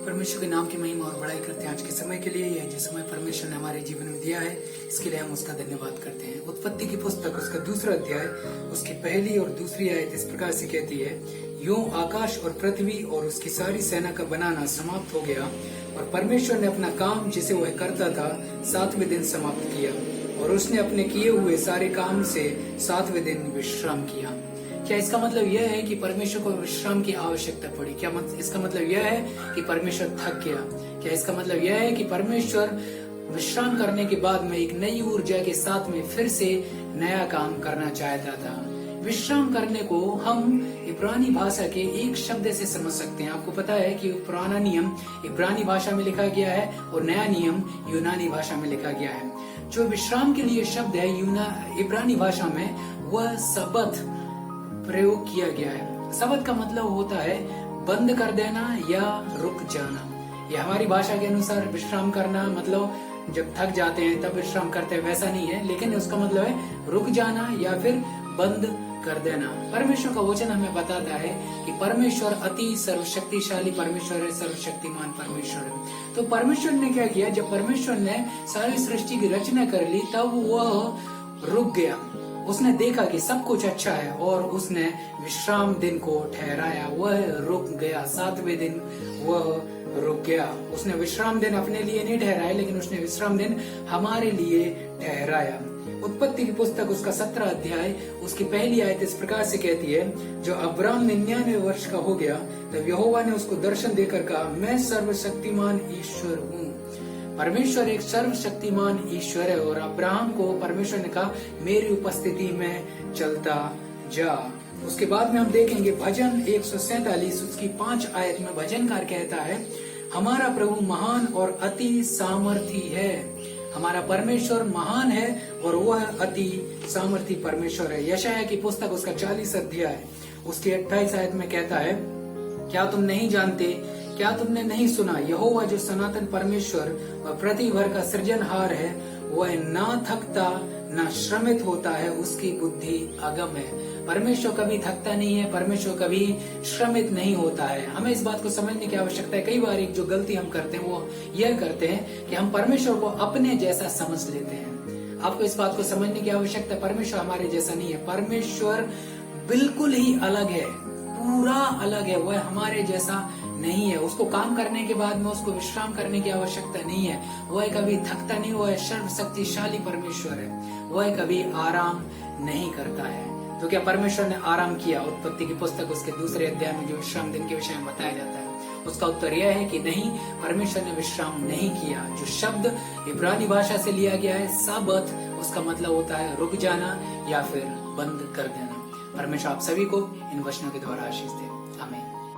परमेश्वर के नाम की महिमा और बड़ाई करते हैं। आज के समय के लिए यह जो समय परमेश्वर ने हमारे जीवन में दिया है, इसके लिए हम उसका धन्यवाद करते हैं। उत्पत्ति की पुस्तक उसका 2 अध्याय उसकी पहली और दूसरी आयत इस प्रकार से कहती है, यूं आकाश और पृथ्वी और उसकी सारी सेना का बनाना समाप्त हो गया और परमेश्वर ने अपना काम जिसे वह करता था 7वें दिन समाप्त किया और उसने अपने किए हुए सारे काम से 7वें दिन विश्राम किया। क्या इसका मतलब यह है कि परमेश्वर को विश्राम की आवश्यकता पड़ी? क्या इसका मतलब यह है कि परमेश्वर थक गया? क्या इसका मतलब यह है कि परमेश्वर विश्राम करने के बाद में एक नई ऊर्जा के साथ में फिर से नया काम करना चाहता था? विश्राम करने को हम इब्रानी भाषा के एक शब्द से समझ सकते हैं। आपको पता है कि पुराना नियम इब्रानी भाषा में लिखा गया है और नया नियम यूनानी भाषा में लिखा गया है। जो विश्राम के लिए शब्द है इब्रानी भाषा में, वह सबत प्रयोग किया गया है। सबत का मतलब होता है बंद कर देना या रुक जाना। यह हमारी भाषा के अनुसार विश्राम करना मतलब जब थक जाते हैं तब विश्राम करते हैं, वैसा नहीं है, लेकिन उसका मतलब है रुक जाना या फिर बंद कर देना। परमेश्वर का वचन हमें बताता है कि परमेश्वर अति सर्वशक्तिशाली परमेश्वर है, सर्वशक्तिमान परमेश्वर है। तो परमेश्वर ने क्या किया? जब परमेश्वर ने सारी सृष्टि की रचना कर ली तब वह रुक गया। उसने देखा कि सब कुछ अच्छा है और उसने विश्राम दिन को ठहराया। वह रुक गया, 7वें दिन वह रुक गया। उसने विश्राम दिन अपने लिए नहीं ठहराया, लेकिन उसने विश्राम दिन हमारे लिए ठहराया। उत्पत्ति की पुस्तक उसका 17 अध्याय उसकी पहली आयत इस प्रकार से कहती है, जो अब्राम 99 वर्ष का हो गया तब यहोवा ने उसको दर्शन देकर कहा, मैं सर्वशक्तिमान ईश्वर हूँ। परमेश्वर एक सर्वशक्तिमान ईश्वर है और अब्राहम को परमेश्वर ने कहा, मेरी उपस्थिति में चलता जा। उसके बाद में हम देखेंगे भजन 147 उसकी 5 आयत में भजनकार कहता है, हमारा प्रभु महान और अति सामर्थी है। हमारा परमेश्वर महान है और वह अति सामर्थी परमेश्वर है। यशायाह की पुस्तक उसका 40 अध्याय उसकी 28 आयत में कहता है, क्या तुम नहीं जानते, क्या तुमने नहीं सुना, यहोवा जो सनातन परमेश्वर व पृथ्वी भर का सृजनहार है, वह ना थकता ना श्रमित होता है, उसकी बुद्धि अगम है। परमेश्वर कभी थकता नहीं है, परमेश्वर कभी श्रमित नहीं होता है। हमें इस बात को समझने की आवश्यकता है। कई बार एक जो गलती हम करते हैं वो यह करते हैं कि हम परमेश्वर को अपने जैसा समझ लेते हैं। आपको इस बात को समझने की आवश्यकता है, परमेश्वर हमारे जैसा नहीं है। परमेश्वर बिल्कुल ही अलग है, पूरा अलग है। वह हमारे जैसा नहीं है। उसको काम करने के बाद में उसको विश्राम करने की आवश्यकता नहीं है। वह कभी थकता नहीं, वह सर्वशक्तिशाली परमेश्वर है, वह कभी आराम नहीं करता है। तो क्या परमेश्वर ने आराम किया? उत्पत्ति की पुस्तक उसके 2 अध्याय में जो विश्राम दिन के विषय में बताया जाता है, उसका उत्तर यह है कि नहीं, परमेश्वर ने विश्राम नहीं किया। जो शब्द इब्रानी भाषा से लिया गया है सबत, उसका मतलब होता है रुक जाना या फिर बंद कर देना। परमेश्वर आप सभी को इन वचनों के द्वारा आशीष दे। आमीन।